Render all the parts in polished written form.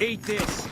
Eat this!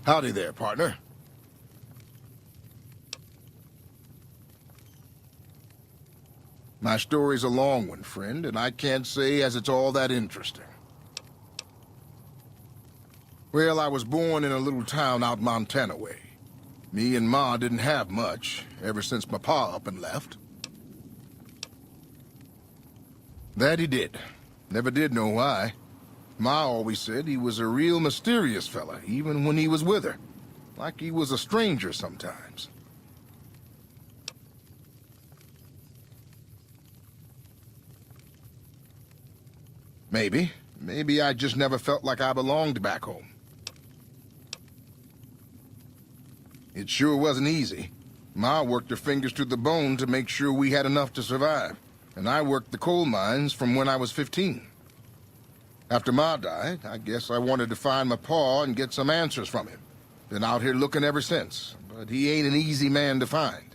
Howdy there, partner. My story's a long one, friend, and I can't say as it's all that interesting. Well, I was born in a little town out Montana way. Me and Ma didn't have much, ever since my pa up and left. That he did. Never did know why. Ma always said he was a real mysterious fella, even when he was with her. Like he was a stranger sometimes. Maybe. Maybe I just never felt like I belonged back home. It sure wasn't easy. Ma worked her fingers to the bone to make sure we had enough to survive. And I worked the coal mines from when I was 15. After Ma died, I guess I wanted to find my pa and get some answers from him. Been out here looking ever since, but he ain't an easy man to find.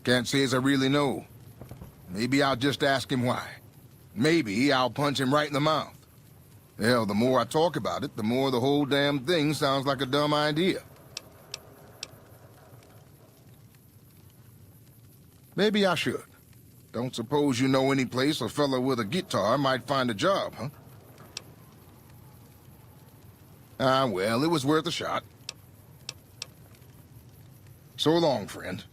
Can't say as I really know. Maybe I'll just ask him why. Maybe I'll punch him right in the mouth. Hell, the more I talk about it, the more the whole damn thing sounds like a dumb idea. Maybe I should. Don't suppose you know any place a fella with a guitar might find a job, huh? Ah, well, it was worth a shot. So long, friend.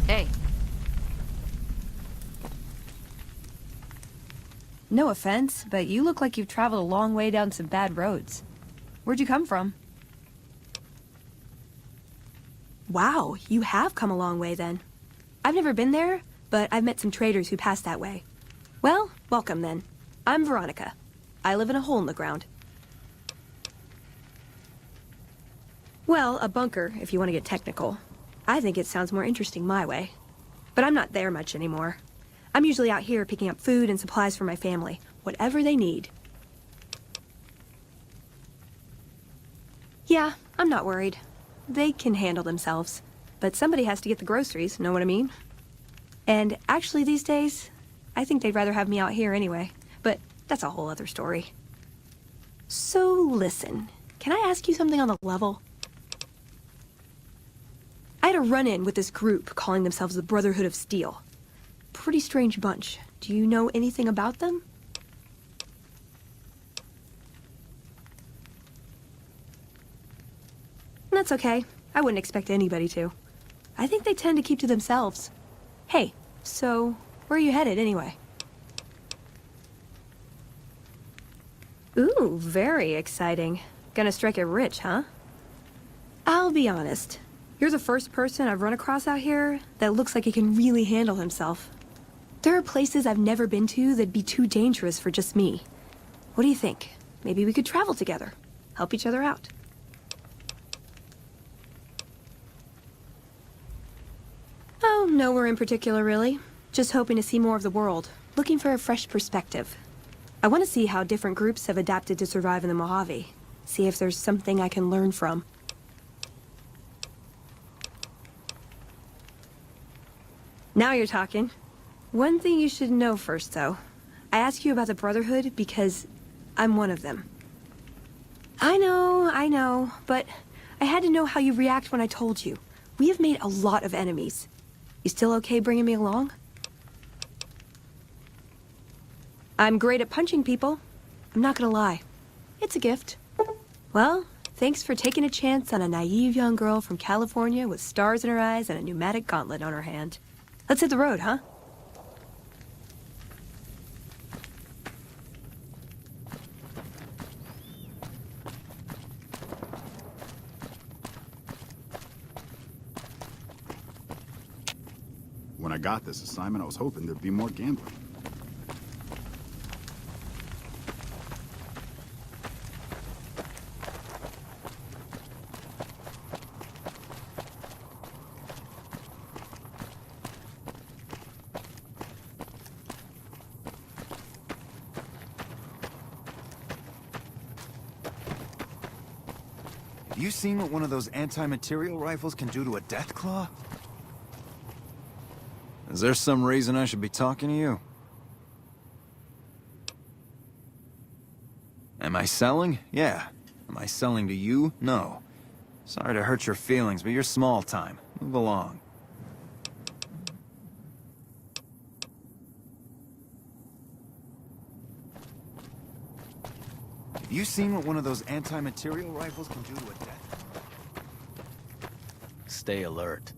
Hey. No offense, but you look like you've traveled a long way down some bad roads. Where'd you come from? Wow, you have come a long way then. I've never been there, but I've met some traders who passed that way. Well, welcome then. I'm Veronica. I live in a hole in the ground. Well, a bunker, if you want to get technical. I think it sounds more interesting my way. But I'm not there much anymore. I'm usually out here picking up food and supplies for my family, whatever they need. Yeah, I'm not worried. They can handle themselves. But somebody has to get the groceries, know what I mean? And actually these days, I think they'd rather have me out here anyway. But that's a whole other story. So listen, can I ask you something on the level? I had a run-in with this group calling themselves the Brotherhood of Steel. Pretty strange bunch. Do you know anything about them? That's okay. I wouldn't expect anybody to. I think they tend to keep to themselves. Hey, so where are you headed anyway? Ooh, very exciting. Gonna strike it rich, huh? I'll be honest. You're the first person I've run across out here that looks like he can really handle himself. There are places I've never been to that'd be too dangerous for just me. What do you think? Maybe we could travel together, help each other out. Oh, nowhere in particular, really. Just hoping to see more of the world, looking for a fresh perspective. I want to see how different groups have adapted to survive in the Mojave. See if there's something I can learn from. Now you're talking. One thing you should know first, though. I ask you about the Brotherhood because I'm one of them. I know, but I had to know how you react when I told you. We have made a lot of enemies. You still okay bringing me along? I'm great at punching people. I'm not gonna lie. It's a gift. Well, thanks for taking a chance on a naive young girl from California with stars in her eyes and a pneumatic gauntlet on her hand. Let's hit the road, huh? When I got this assignment, I was hoping there'd be more gambling. Have you seen what one of those anti-material rifles can do to a deathclaw? Is there some reason I should be talking to you? Am I selling? Yeah. Am I selling to you? No. Sorry to hurt your feelings, but you're small time. Move along. Have you seen what one of those anti-material rifles can do to a death? Stay alert.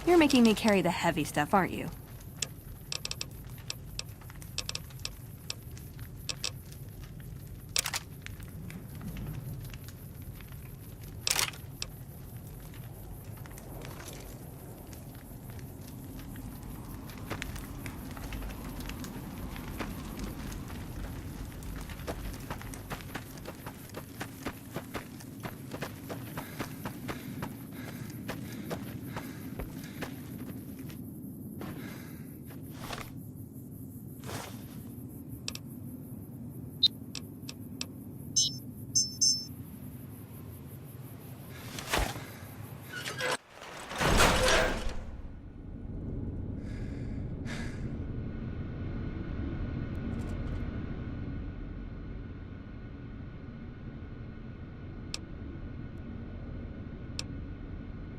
You're making me carry the heavy stuff, aren't you?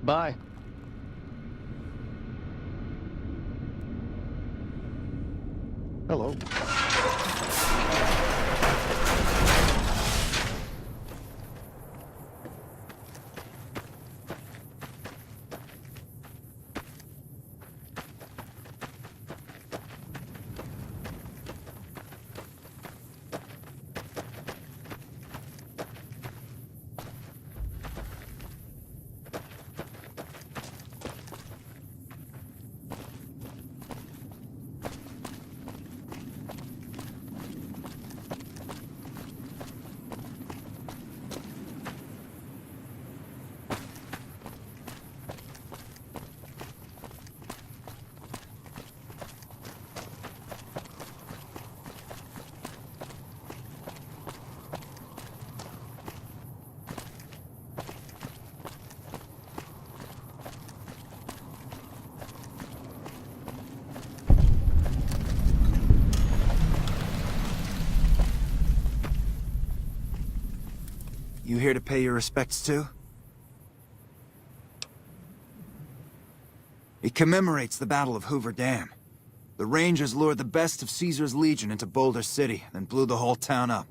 Bye. Hello. You here to pay your respects too? It commemorates the Battle of Hoover Dam. The Rangers lured the best of Caesar's Legion into Boulder City, then blew the whole town up.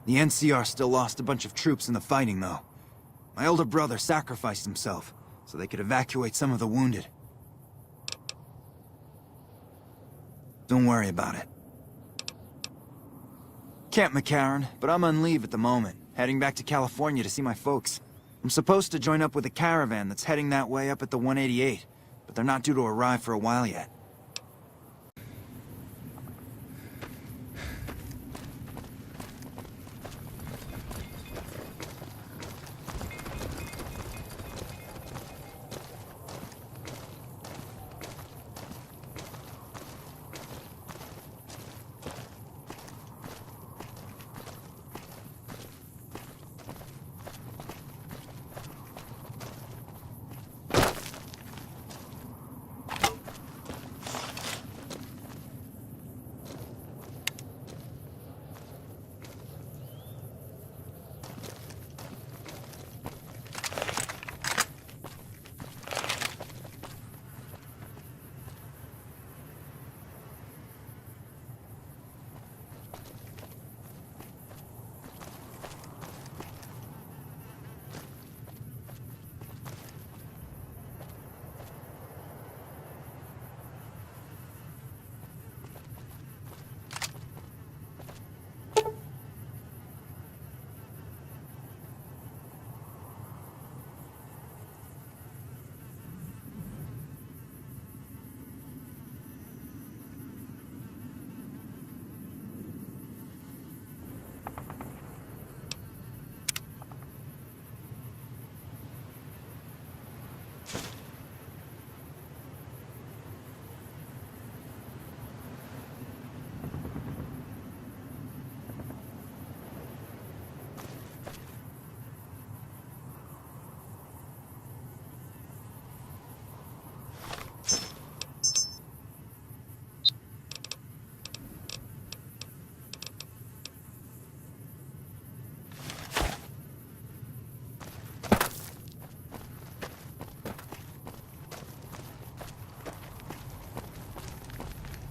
The NCR still lost a bunch of troops in the fighting, though. My older brother sacrificed himself, so they could evacuate some of the wounded. Don't worry about it. Camp McCarran, but I'm on leave at the moment, heading back to California to see my folks. I'm supposed to join up with a caravan that's heading that way up at the 188, but they're not due to arrive for a while yet.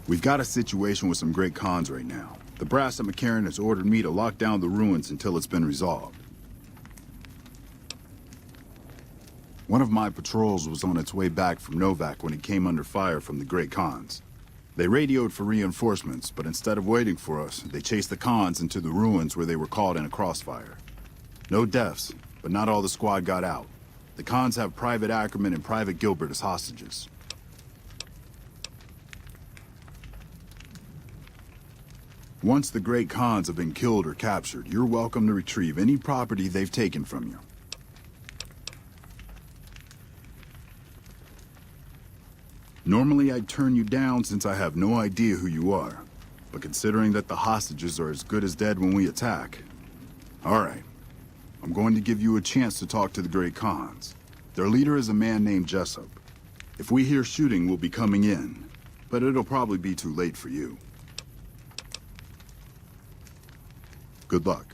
We've got a situation with some great cons right now. The brass at McCarran has ordered me to lock down the ruins until it's been resolved. One of my patrols was on its way back from Novak when it came under fire from the great cons. They radioed for reinforcements, but instead of waiting for us, they chased the cons into the ruins where they were caught in a crossfire. No deaths, but not all the squad got out. The cons have Private Ackerman and Private Gilbert as hostages. Once the great cons have been killed or captured, you're welcome to retrieve any property they've taken from you. Normally I'd turn you down since I have no idea who you are, but considering that the hostages are as good as dead when we attack... Alright, I'm going to give you a chance to talk to the great cons. Their leader is a man named Jessup. If we hear shooting, we'll be coming in, but it'll probably be too late for you. Good luck.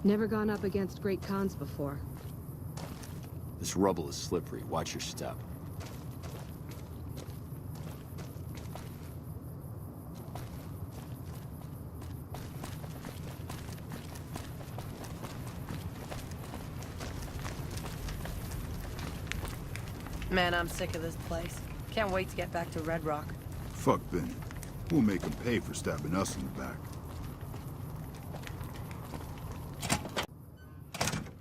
Never gone up against great cons before. This rubble is slippery. Watch your step. Man, I'm sick of this place. Can't wait to get back to Red Rock. Fuck Benny. We'll make him pay for stabbing us in the back.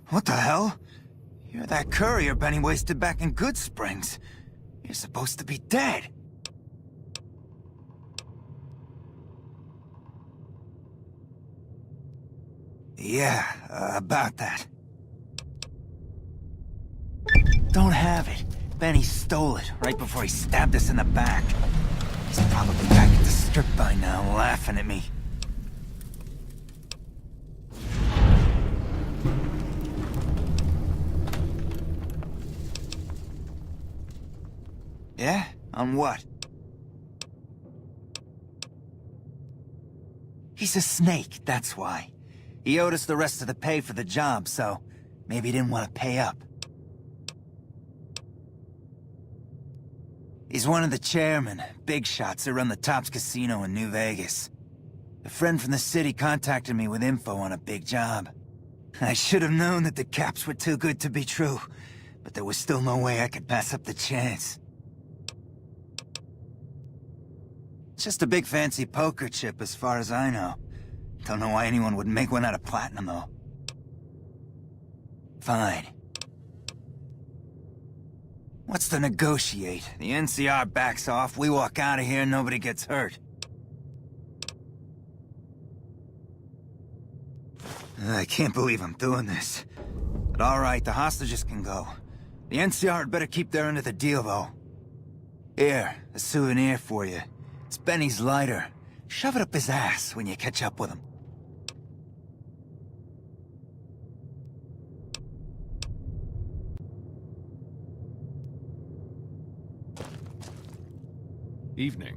What the hell? You're that courier Benny wasted back in Good Springs. You're supposed to be dead. Yeah, about that. Don't have it. Benny stole it right before he stabbed us in the back. He's probably back at the strip by now, laughing at me. Yeah? On what? He's a snake, that's why. He owed us the rest of the pay for the job, so maybe he didn't want to pay up. He's one of the chairmen, big shots that run the Tops Casino in New Vegas. A friend from the city contacted me with info on a big job. I should have known that the caps were too good to be true, but there was still no way I could pass up the chance. It's just a big fancy poker chip as far as I know. Don't know why anyone would make one out of platinum, though. Fine. What's to negotiate? The NCR backs off, we walk out of here, nobody gets hurt. I can't believe I'm doing this. But alright, the hostages can go. The NCR had better keep their end of the deal, though. Here, a souvenir for you. It's Benny's lighter. Shove it up his ass when you catch up with him. Evening.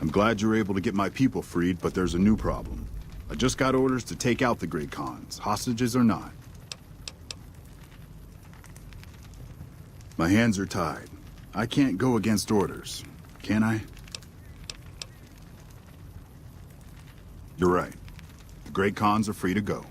I'm glad you're able to get my people freed, but there's a new problem. I just got orders to take out the Great Khans, hostages or not. My hands are tied. I can't go against orders, can I? You're right. The Great Khans are free to go.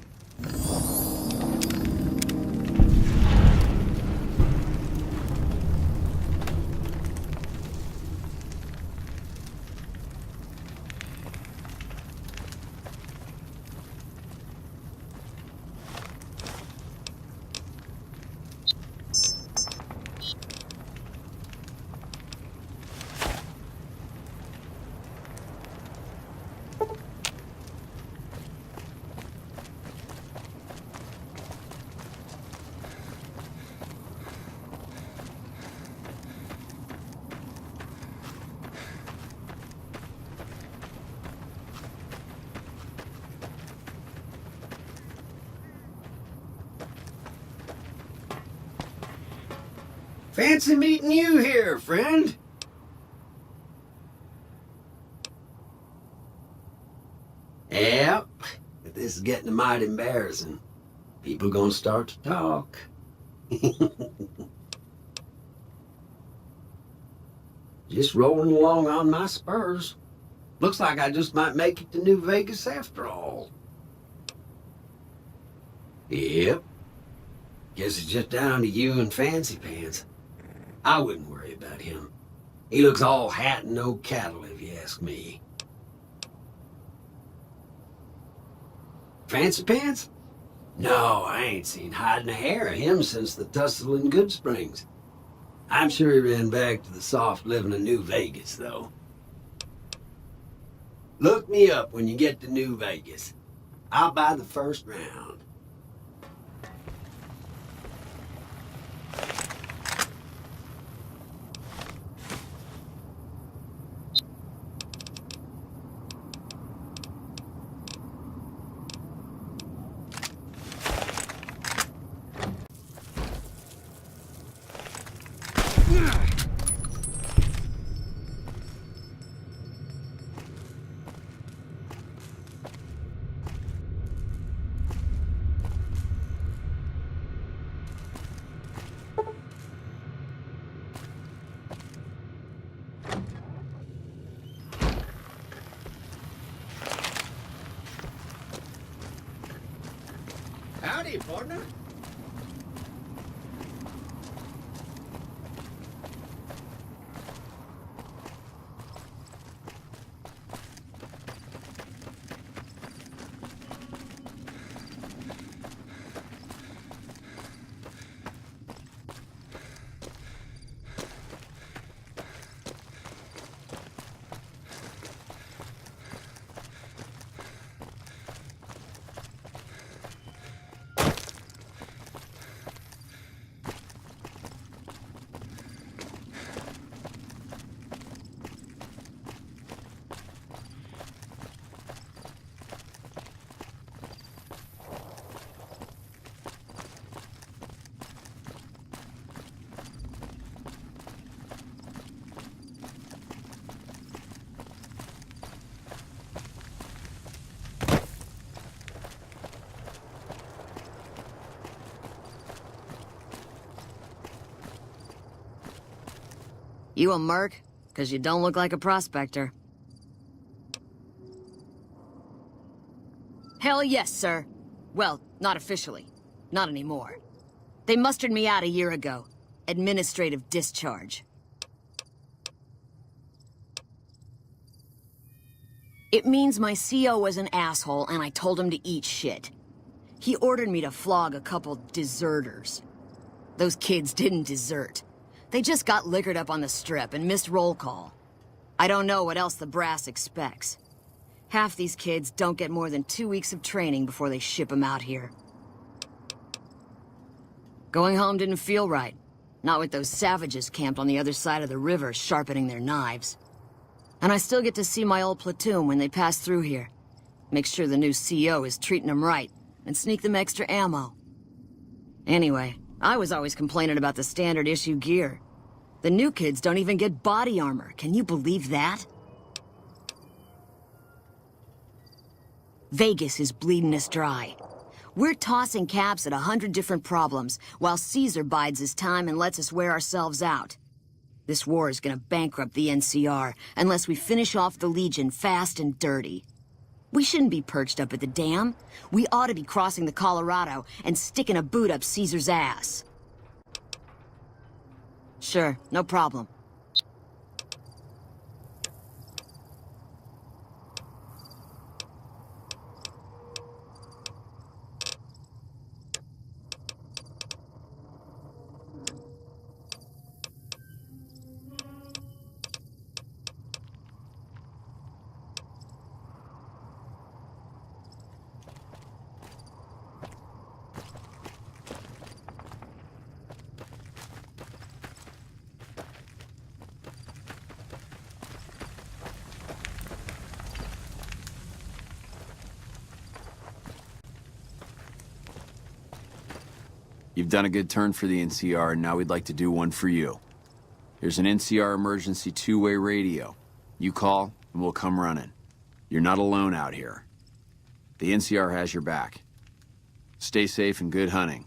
Fancy meeting you here, friend. Yep, but this is getting mighty embarrassing. People gonna start to talk. Just rolling along on my spurs. Looks like I just might make it to New Vegas after all. Yep. Guess it's just down to you and Fancy Pants. I wouldn't worry about him. He looks all hat and no cattle, if you ask me. Fancy Pants? No, I ain't seen hide and hair of him since the tussle in Good Springs. I'm sure he ran back to the soft living of New Vegas, though. Look me up when you get to New Vegas. I'll buy the first round. Howdy, partner. You a merc? 'Cause you don't look like a prospector. Hell yes, sir. Well, not officially. Not anymore. They mustered me out a year ago. Administrative discharge. It means my CO was an asshole and I told him to eat shit. He ordered me to flog a couple deserters. Those kids didn't desert. They just got liquored up on the strip and missed roll call. I don't know what else the brass expects. Half these kids don't get more than 2 weeks of training before they ship them out here. Going home didn't feel right. Not with those savages camped on the other side of the river sharpening their knives. And I still get to see my old platoon when they pass through here. Make sure the new CO is treating them right, and sneak them extra ammo. Anyway, I was always complaining about the standard issue gear. The new kids don't even get body armor. Can you believe that? Vegas is bleeding us dry. We're tossing caps at 100 different problems, while Caesar bides his time and lets us wear ourselves out. This war is gonna bankrupt the NCR unless we finish off the Legion fast and dirty. We shouldn't be perched up at the dam. We ought to be crossing the Colorado and sticking a boot up Caesar's ass. Sure, no problem. You've done a good turn for the NCR, and now we'd like to do one for you. Here's an NCR emergency two-way radio. You call, and we'll come running. You're not alone out here. The NCR has your back. Stay safe and good hunting.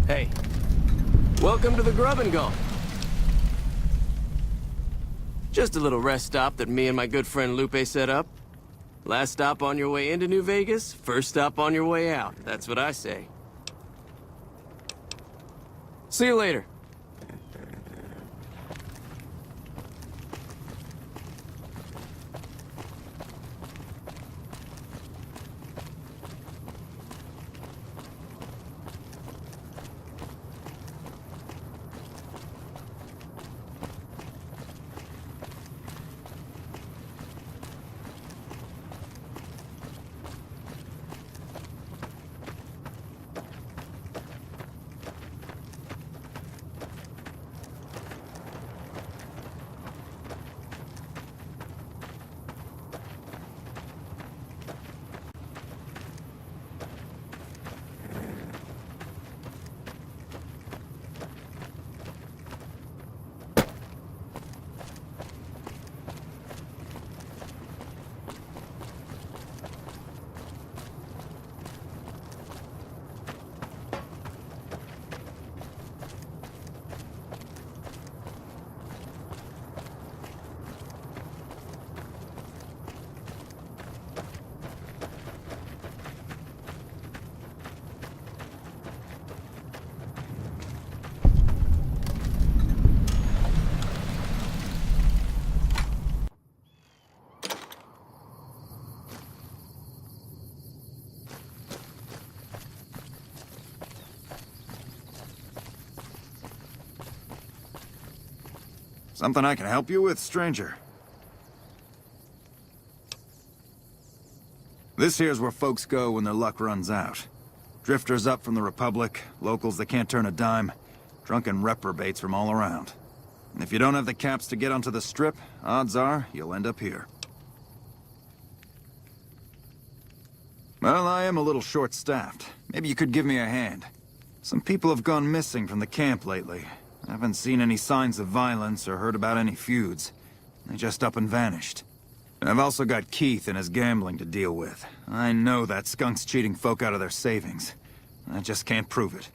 Hey, welcome to the Grub and Gulch. Just a little rest stop that me and my good friend Lupe set up. Last stop on your way into New Vegas, first stop on your way out. That's what I say. See you later. Something I can help you with, stranger? This here's where folks go when their luck runs out. Drifters up from the Republic, locals that can't turn a dime, drunken reprobates from all around. And if you don't have the caps to get onto the Strip, odds are you'll end up here. Well, I am a little short-staffed. Maybe you could give me a hand. Some people have gone missing from the camp lately. I haven't seen any signs of violence or heard about any feuds. They just up and vanished. And I've also got Keith and his gambling to deal with. I know that skunk's cheating folk out of their savings. I just can't prove it.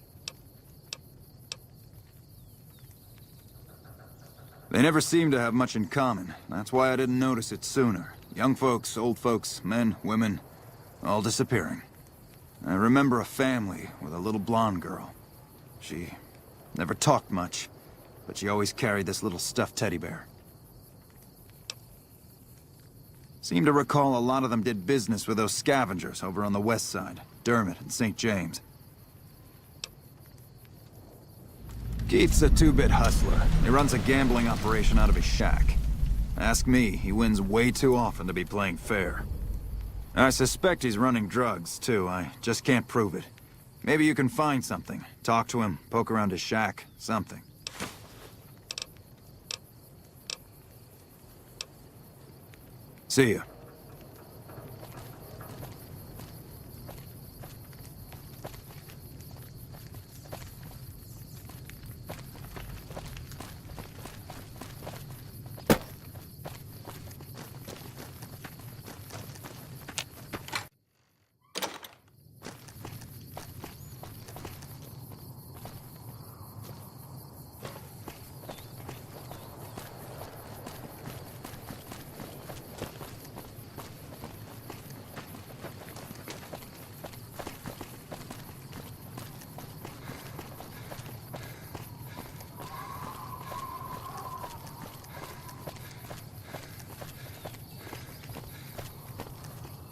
They never seem to have much in common. That's why I didn't notice it sooner. Young folks, old folks, men, women, all disappearing. I remember a family with a little blonde girl. She never talked much, but she always carried this little stuffed teddy bear. Seem to recall a lot of them did business with those scavengers over on the west side, Dermot and St. James. Keith's a two-bit hustler. He runs a gambling operation out of his shack. Ask me, he wins way too often to be playing fair. I suspect he's running drugs, too. I just can't prove it. Maybe you can find something. Talk to him, poke around his shack, something. See ya.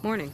Morning.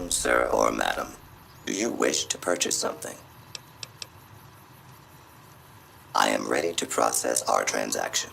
Greetings, sir or madam. Do you wish to purchase something? I am ready to process our transaction.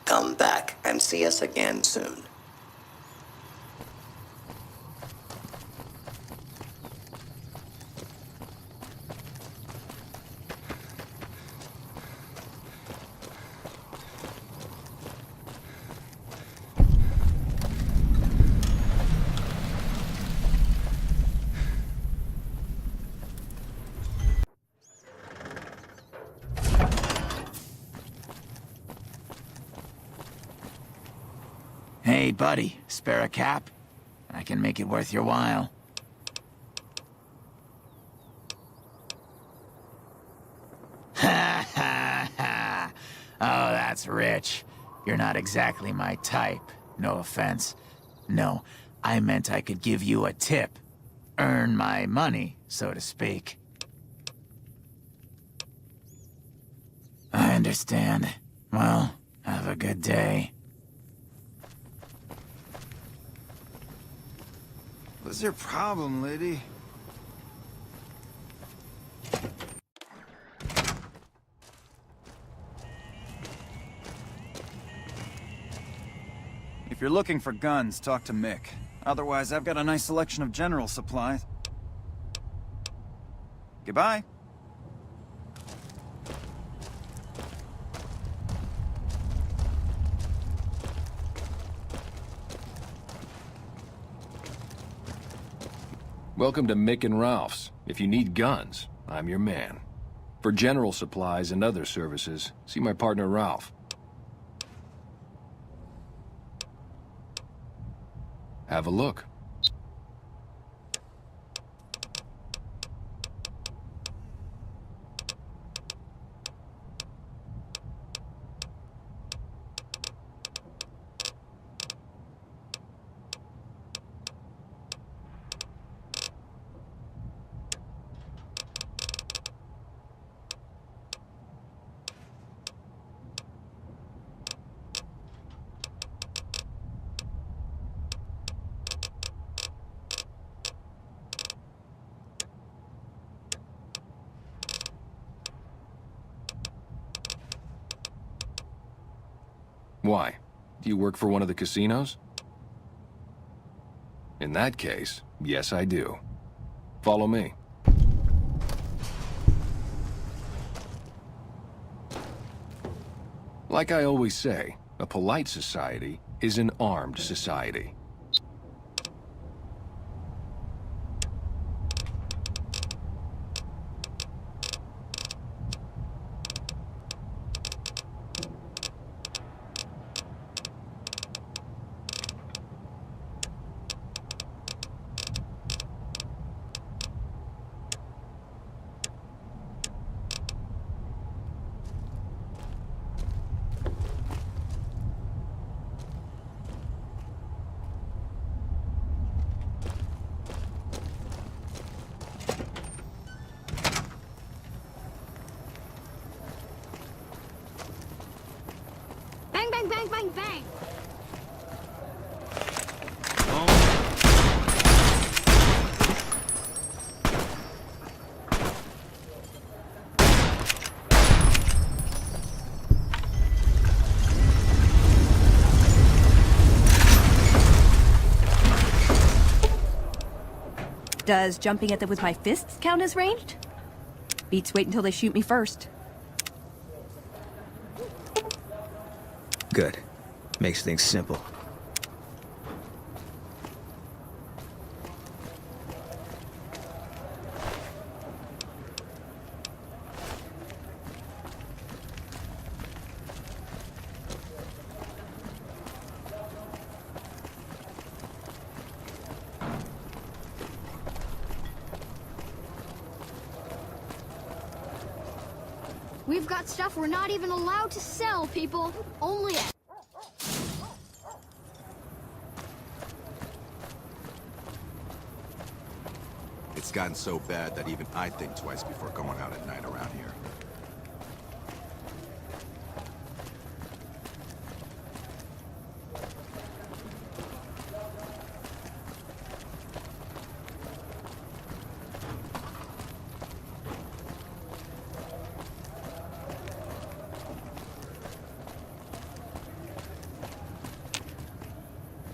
Come back and see us again soon. Hey, buddy, spare a cap? I can make it worth your while. Ha ha ha! Oh, that's rich. You're not exactly my type. No offense. No, I meant I could give you a tip. Earn my money, so to speak. I understand. Well, have a good day. What's your problem, lady? If you're looking for guns, talk to Mick. Otherwise, I've got a nice selection of general supplies. Goodbye. Welcome to Mick and Ralph's. If you need guns, I'm your man. For general supplies and other services, see my partner Ralph. Have a look. Why? Do you work for one of the casinos? In that case, yes I do. Follow me. Like I always say, a polite society is an armed society. Bang, bang, bang, bang, bang! Does jumping at them with my fists count as ranged? Beats wait until they shoot me first. Good. Makes things simple. We've got stuff we're not even allowed to sell, people. Only It's gotten so bad that even I think twice before going out at night around here.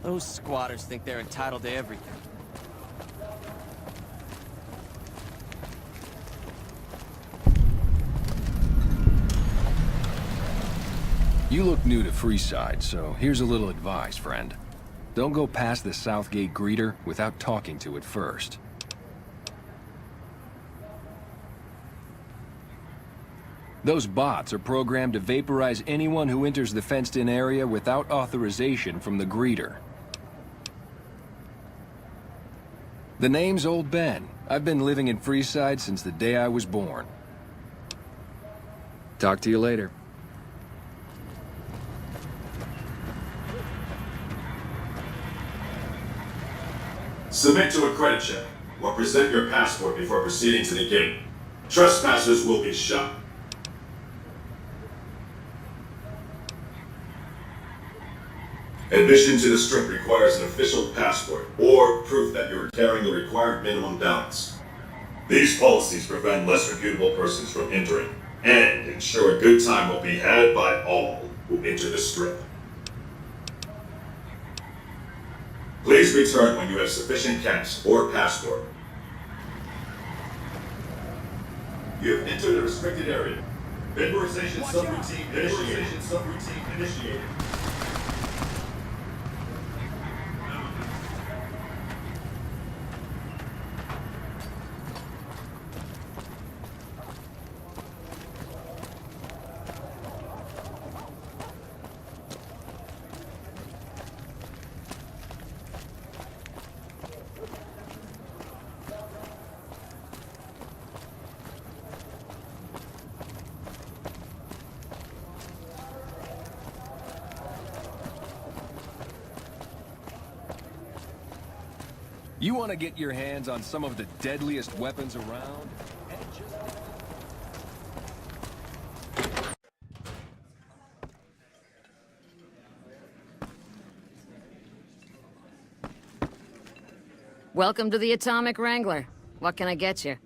Those squatters think they're entitled to everything. You look new to Freeside, so here's a little advice, friend. Don't go past the Southgate greeter without talking to it first. Those bots are programmed to vaporize anyone who enters the fenced-in area without authorization from the greeter. The name's Old Ben. I've been living in Freeside since the day I was born. Talk to you later. Submit to a credit check, or present your passport before proceeding to the gate. Trespassers will be shot. Admission to the strip requires an official passport, or proof that you are carrying the required minimum balance. These policies prevent less reputable persons from entering, and ensure a good time will be had by all who enter the strip. Please return when you have sufficient cash or passport. You have entered a restricted area. Vaporization subroutine initiated. You want to get your hands on some of the deadliest weapons around? Welcome to the Atomic Wrangler. What can I get you?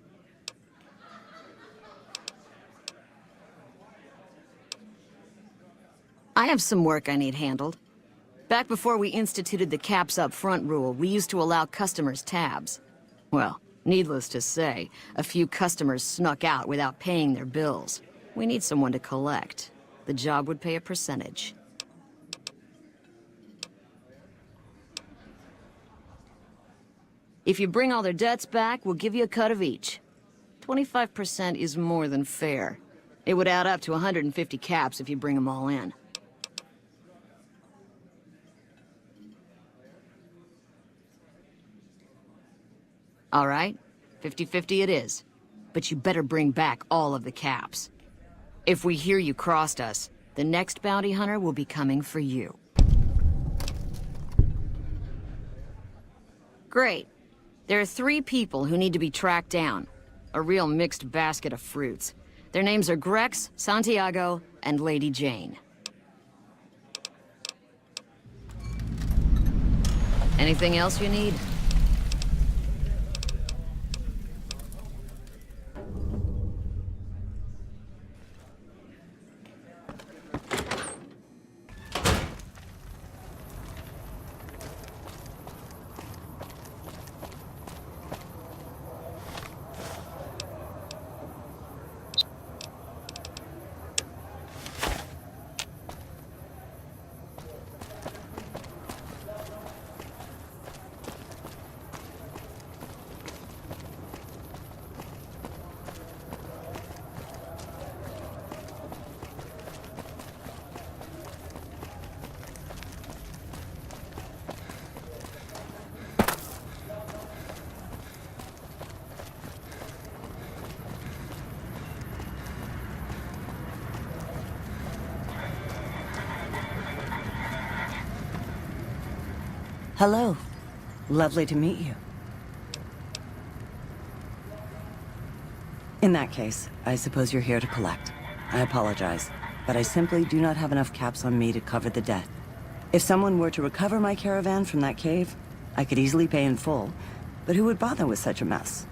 I have some work I need handled. Back before we instituted the caps up front rule, we used to allow customers tabs. Well, needless to say, a few customers snuck out without paying their bills. We need someone to collect. The job would pay a percentage. If you bring all their debts back, we'll give you a cut of each. 25% is more than fair. It would add up to 150 caps if you bring them all in. All right, 50-50 it is. But you better bring back all of the caps. If we hear you crossed us, the next bounty hunter will be coming for you. Great. There are 3 people who need to be tracked down. A real mixed basket of fruits. Their names are Grex, Santiago, and Lady Jane. Anything else you need? Hello. Lovely to meet you. In that case, I suppose you're here to collect. I apologize, but I simply do not have enough caps on me to cover the debt. If someone were to recover my caravan from that cave, I could easily pay in full, but who would bother with such a mess?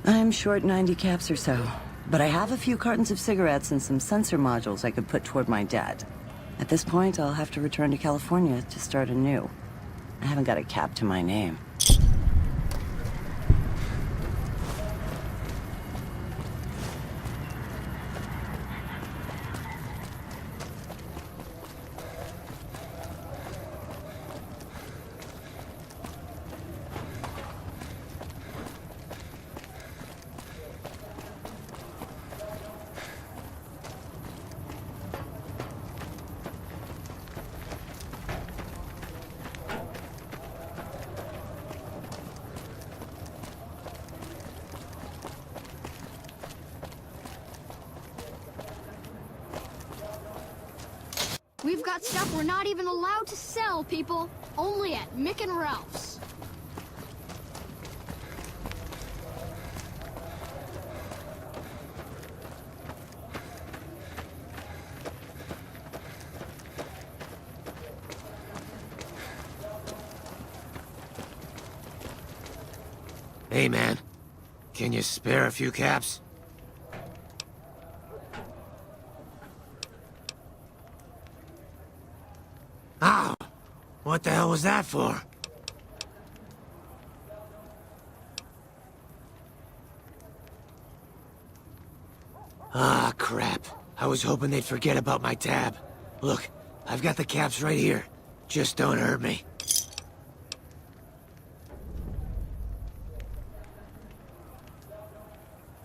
I'm short 90 caps or so, but I have a few cartons of cigarettes and some sensor modules I could put toward my debt. At this point, I'll have to return to California to start anew. I haven't got a cap to my name. We've got stuff we're not even allowed to sell, people. Only at Mick and Ralph's. Hey, man. Can you spare a few caps? Ow! What the hell was that for? Ah, crap. I was hoping they'd forget about my tab. Look, I've got the caps right here. Just don't hurt me.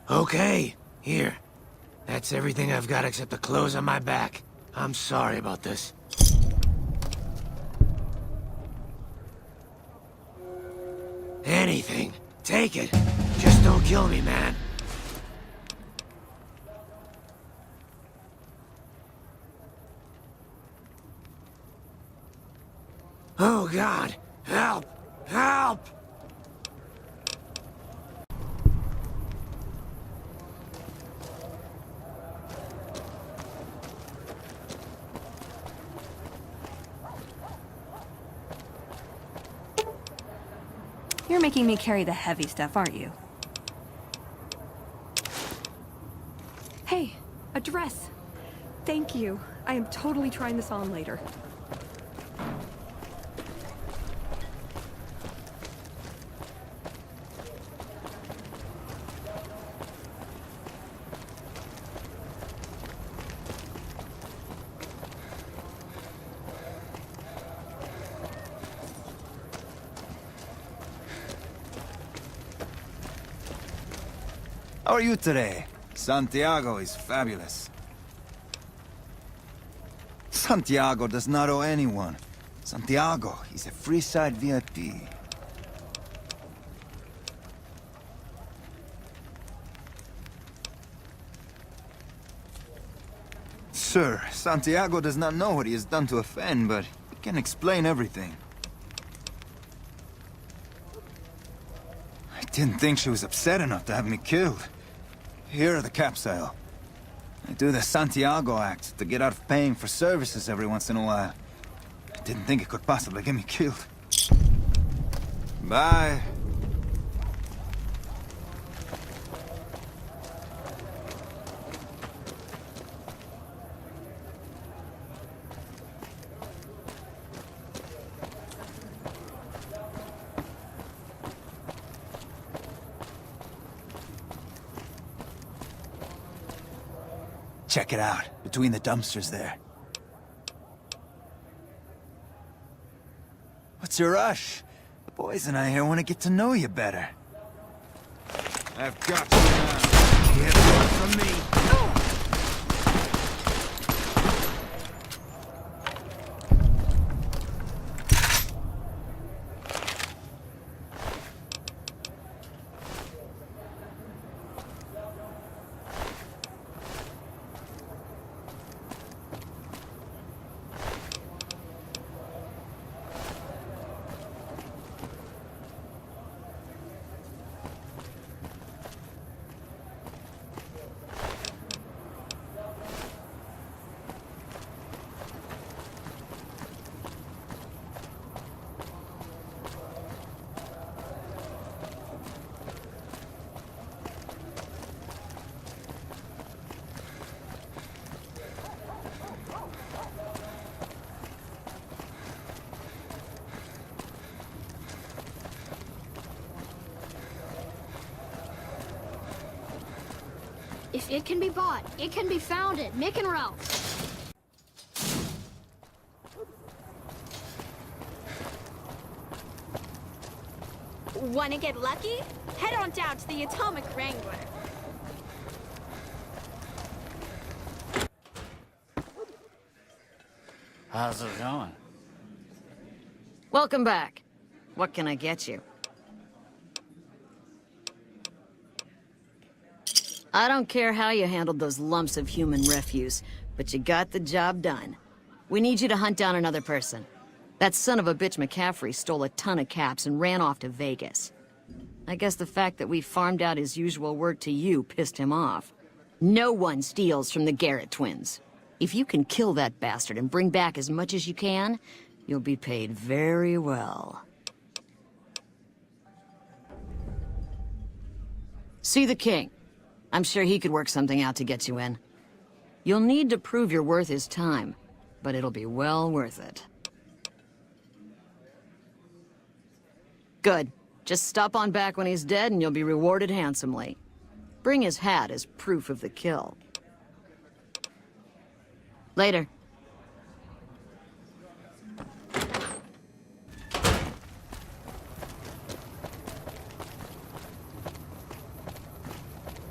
Okay, here. That's everything I've got except the clothes on my back. I'm sorry about this. Anything. Take it. Just don't kill me, man. Oh, God. Help! Help! You're making me carry the heavy stuff, aren't you? Hey, a dress. Thank you. I am totally trying this on later. How are you today? Santiago is fabulous. Santiago does not owe anyone. Santiago is a Freeside VIP. Sir, Santiago does not know what he has done to offend, but he can explain everything. I didn't think she was upset enough to have me killed. Here are the caps, I do the Santiago act to get out of paying for services every once in a while. I didn't think it could possibly get me killed. Bye. Check it out, between the dumpsters there. What's your rush? The boys and I here want to get to know you better. I've got you now. Get one from me. If it can be bought, it can be found at Mick and Ralph's. Wanna get lucky? Head on down to the Atomic Wrangler. How's it going? Welcome back. What can I get you? I don't care how you handled those lumps of human refuse, but you got the job done. We need you to hunt down another person. That son of a bitch McCaffrey stole a ton of caps and ran off to Vegas. I guess the fact that we farmed out his usual work to you pissed him off. No one steals from the Garrett twins. If you can kill that bastard and bring back as much as you can, you'll be paid very well. See the king. I'm sure he could work something out to get you in. You'll need to prove you're worth his time, but it'll be well worth it. Good. Just stop on back when he's dead and you'll be rewarded handsomely. Bring his hat as proof of the kill. Later.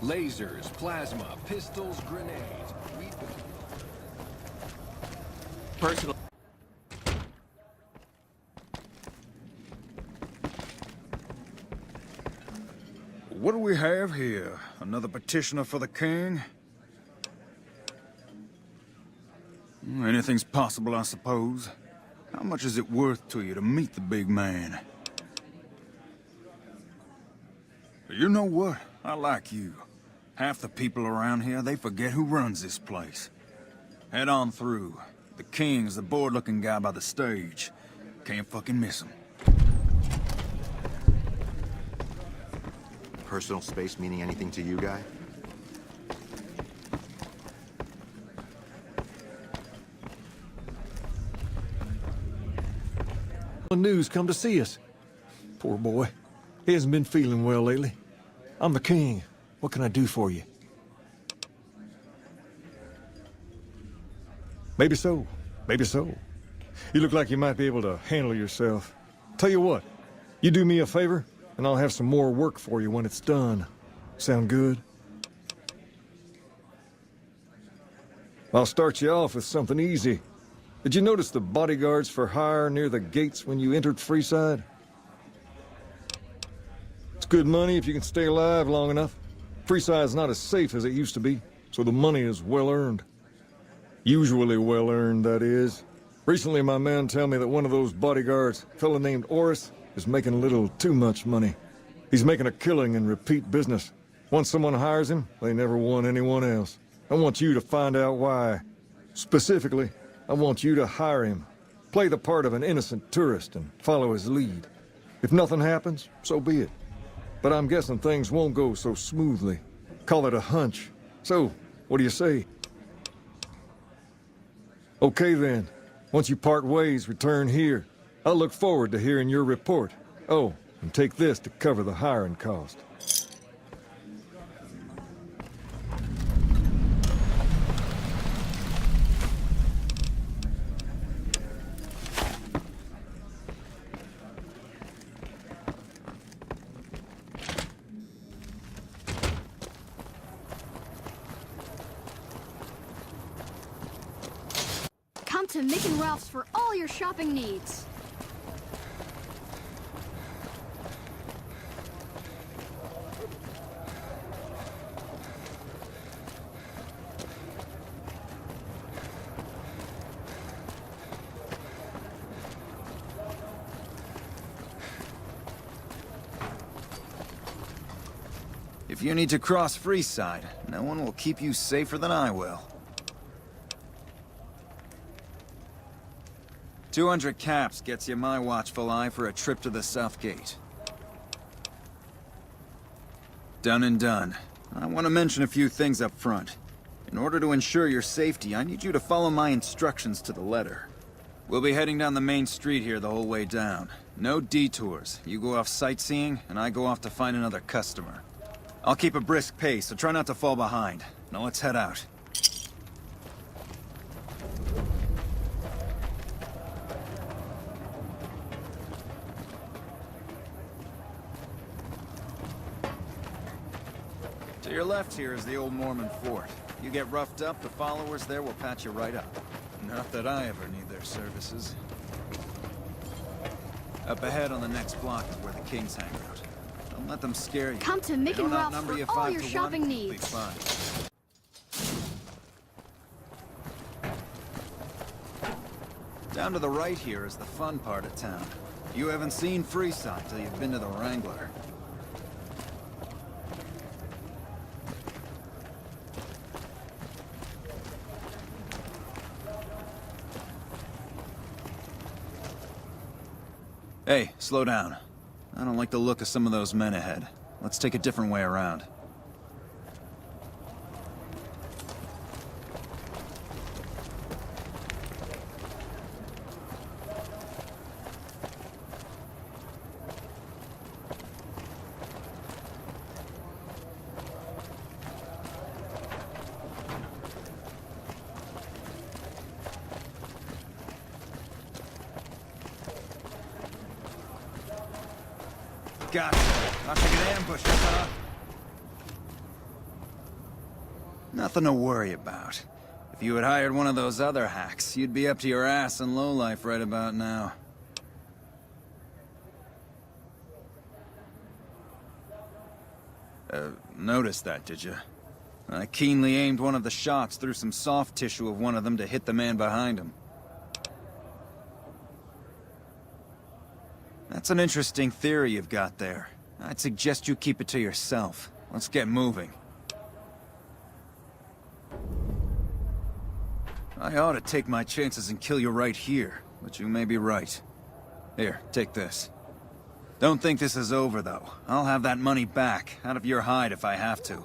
Lasers, plasma, pistols, grenades. Personal. What do we have here? Another petitioner for the king? Anything's possible, I suppose. How much is it worth to you to meet the big man? You know what? I like you. Half the people around here, they forget who runs this place. Head on through. The king's the bored-looking guy by the stage. Can't fucking miss him. Personal space meaning anything to you, guy? The news come to see us. Poor boy. He hasn't been feeling well lately. I'm the king. What can I do for you? Maybe so. Maybe so. You look like you might be able to handle yourself. Tell you what, you do me a favor, and I'll have some more work for you when it's done. Sound good? I'll start you off with something easy. Did you notice the bodyguards for hire near the gates when you entered Freeside? It's good money if you can stay alive long enough. Freeside's not as safe as it used to be, so the money is well earned. Usually well earned, that is. Recently, my man tell me that one of those bodyguards, a fella named Oris, is making a little too much money. He's making a killing in repeat business. Once someone hires him, they never want anyone else. I want you to find out why. Specifically, I want you to hire him. Play the part of an innocent tourist and follow his lead. If nothing happens, so be it. But I'm guessing things won't go so smoothly. Call it a hunch. So, what do you say? Okay then. Once you part ways, return here. I'll look forward to hearing your report. Oh, and take this to cover the hiring cost. Come to Mick and Ralph's for all your shopping needs. If you need to cross Freeside, no one will keep you safer than I will. 200 caps gets you my watchful eye for a trip to the South Gate. Done and done. I want to mention a few things up front. In order to ensure your safety, I need you to follow my instructions to the letter. We'll be heading down the main street here the whole way down. No detours. You go off sightseeing, and I go off to find another customer. I'll keep a brisk pace, so try not to fall behind. Now let's head out. To your left here is the old Mormon fort. You get roughed up, the followers there will patch you right up. Not that I ever need their services. Up ahead on the next block is where the kings hang out. Don't let them scare you. Come to Mick They and don't Ralph's outnumber you for all 5 your to 1, shopping you'll be needs. fine. Down to the right here is the fun part of town. You haven't seen Freeside till you've been to the Wrangler. Hey, slow down. I don't like the look of some of those men ahead. Let's take a different way around. Gotcha. Not taking ambush, huh? Nothing to worry about. If you had hired one of those other hacks, you'd be up to your ass in lowlife right about now. Noticed that, did you? I keenly aimed one of the shots through some soft tissue of one of them to hit the man behind him. That's an interesting theory you've got there. I'd suggest you keep it to yourself. Let's get moving. I ought to take my chances and kill you right here, but you may be right. Here, take this. Don't think this is over, though. I'll have that money back, out of your hide if I have to.